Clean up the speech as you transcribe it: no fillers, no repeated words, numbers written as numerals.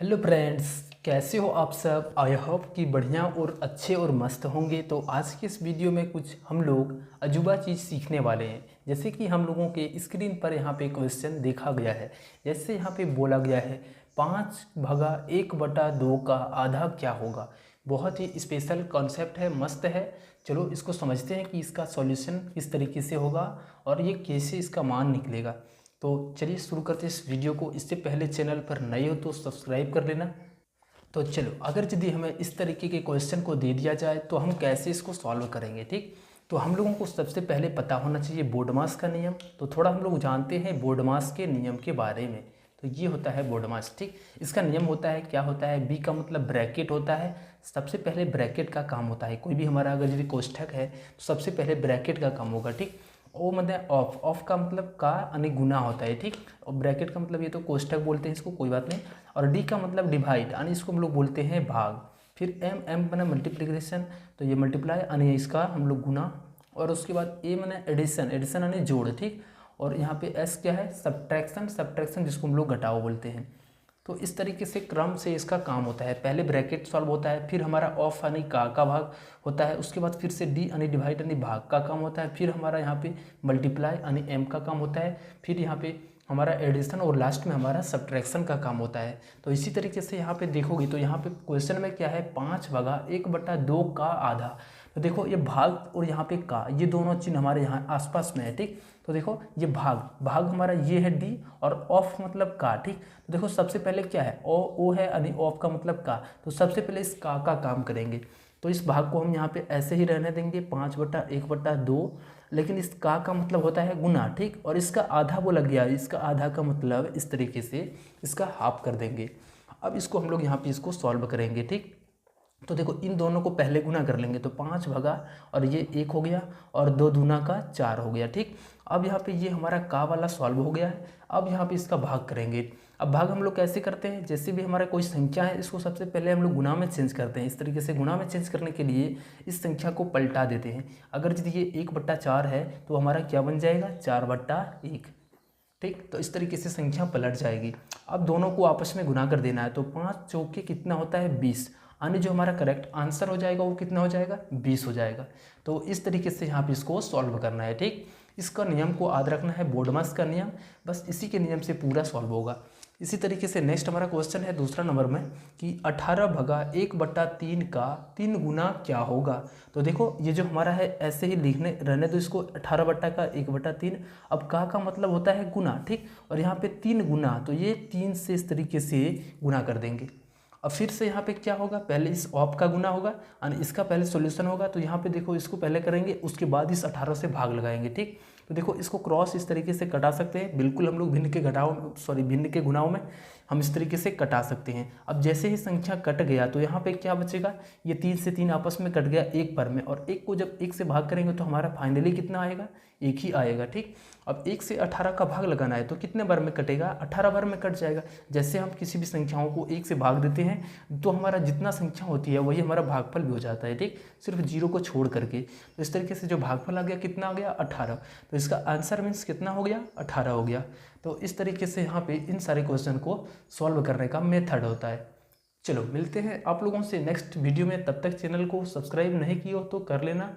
Hello friends, कैसे हो आप सब। आई होप कि बढ़िया और अच्छे और मस्त होंगे। तो आज के इस वीडियो में कुछ हम लोग अजूबा चीज़ सीखने वाले हैं। जैसे कि हम लोगों के स्क्रीन पर यहाँ पे क्वेश्चन देखा गया है। जैसे यहाँ पे बोला गया है 5/1/2 का आधा क्या होगा। बहुत ही स्पेशल कॉन्सेप्ट है, मस्त है। चलो इसको समझते हैं कि इसका सॉल्यूशन किस तरीके से होगा और ये कैसे इसका मान निकलेगा। तो चलिए शुरू करते हैं इस वीडियो को। इससे पहले चैनल पर नए हो तो सब्सक्राइब कर लेना। तो चलो, अगर यदि हमें इस तरीके के क्वेश्चन को दे दिया जाए तो हम कैसे इसको सॉल्व करेंगे। ठीक, तो हम लोगों को सबसे पहले पता होना चाहिए बोर्डमास का नियम। तो थोड़ा हम लोग जानते हैं बोर्डमास के नियम के बारे में। तो ये होता है बोर्डमास। ठीक, इसका नियम होता है, क्या होता है, बी का मतलब ब्रैकेट होता है। सबसे पहले ब्रैकेट का काम होता है। कोई भी हमारा अगर यदि कोष्ठक है तो सबसे पहले ब्रैकेट का काम होगा। ठीक, ओ मतलब ऑफ, ऑफ का मतलब का यानी गुना होता है। ठीक, और ब्रैकेट का मतलब ये तो कोष्ठक बोलते हैं इसको, कोई बात नहीं। और डी का मतलब डिवाइड यानी इसको हम लोग बोलते हैं भाग। फिर एम, एम बना मल्टीप्लिकेशन, तो ये मल्टीप्लाई यानी इसका हम लोग गुना। और उसके बाद ए माने एडिशन, एडिशन यानी जोड़। ठीक, और यहाँ पे एस क्या है, सब्ट्रैक्शन, सब्ट्रैक्शन जिसको हम लोग घटाओ बोलते हैं। तो इस तरीके से क्रम से इसका काम होता है। पहले ब्रैकेट सॉल्व होता है, फिर हमारा ऑफ यानी का भाग होता है। उसके बाद फिर से डी यानी डिवाइड यानी भाग का काम होता है। फिर हमारा यहाँ पे मल्टीप्लाई यानी एम का काम होता है। फिर यहाँ पे हमारा एडिशन और लास्ट में हमारा सब्ट्रैक्शन का काम होता है। तो इसी तरीके से यहाँ पे देखोगे तो यहाँ पे क्वेश्चन में क्या है, 5/1/2 का आधा। तो देखो ये भाग और यहाँ पे का, ये दोनों चिन्ह हमारे यहाँ आसपास में है। ठीक, तो देखो ये भाग, भाग हमारा ये है डी और ऑफ मतलब का। ठीक, तो देखो सबसे पहले क्या है, ओ है यानी ऑफ का मतलब का। तो सबसे पहले इस का काम करेंगे। तो इस भाग को हम यहाँ पे ऐसे ही रहने देंगे 5/1/2। लेकिन इस का मतलब होता है गुना। ठीक, और इसका आधा बोला गया, इसका आधा का मतलब इस तरीके से इसका हाफ कर देंगे। अब इसको हम लोग यहाँ पे इसको सॉल्व करेंगे। ठीक, तो देखो इन दोनों को पहले गुना कर लेंगे तो 5 भगा और ये 1 हो गया और 2 दूना का 4 हो गया। ठीक, अब यहाँ पे ये हमारा का वाला सॉल्व हो गया है। अब यहाँ पे इसका भाग करेंगे। अब भाग हम लोग कैसे करते हैं, जैसे भी हमारा कोई संख्या है इसको सबसे पहले हम लोग गुना में चेंज करते हैं। इस तरीके से गुना में चेंज करने के लिए इस संख्या को पलटा देते हैं। अगर यदि ये 1/4 है तो हमारा क्या बन जाएगा, 4/1। ठीक, तो इस तरीके से संख्या पलट जाएगी। अब दोनों को आपस में गुना कर देना है। तो 5 चौके कितना होता है, 20, यानी जो हमारा करेक्ट आंसर हो जाएगा वो कितना हो जाएगा, 20 हो जाएगा। तो इस तरीके से यहाँ पे इसको सॉल्व करना है। ठीक, इसका नियम को याद रखना है, बोर्डमास का नियम, बस इसी के नियम से पूरा सॉल्व होगा। इसी तरीके से नेक्स्ट हमारा क्वेश्चन है दूसरा नंबर में कि 18/1/3 का 3 गुना क्या होगा। तो देखो ये जो हमारा है ऐसे ही लिखने रहने दो इसको, 18/1/3। अब का मतलब होता है गुना। ठीक, और यहाँ पे 3 गुना, तो ये 3 से इस तरीके से गुना कर देंगे। अब फिर से यहाँ पे क्या होगा, पहले इस ऑफ का गुना होगा और इसका पहले सॉल्यूशन होगा। तो यहाँ पे देखो इसको पहले करेंगे, उसके बाद इस 18 से भाग लगाएंगे। ठीक, तो देखो इसको क्रॉस इस तरीके से कटा सकते हैं। बिल्कुल हम लोग भिन्न के गुणाओं में हम इस तरीके से कटा सकते हैं। अब जैसे ही संख्या कट गया तो यहाँ पे क्या बचेगा, ये 3 से 3 आपस में कट गया एक पर में, और एक को जब 1 से भाग करेंगे तो हमारा फाइनली कितना आएगा, 1 ही आएगा। ठीक, अब 1 से 18 का भाग लगाना है तो कितने बार में कटेगा, 18 बार में कट जाएगा। जैसे हम किसी भी संख्याओं को 1 से भाग देते हैं तो हमारा जितना संख्या होती है वही हमारा भागफल भी हो जाता है। ठीक, सिर्फ 0 को छोड़ करके। तो इस तरीके से जो भागफल आ गया कितना आ गया, 18। तो इसका आंसर मीन्स कितना हो गया, 18 हो गया। तो इस तरीके से यहाँ पे इन सारे क्वेश्चन को सॉल्व करने का मेथड होता है। चलो मिलते हैं आप लोगों से नेक्स्ट वीडियो में, तब तक चैनल को सब्सक्राइब नहीं किया हो तो कर लेना।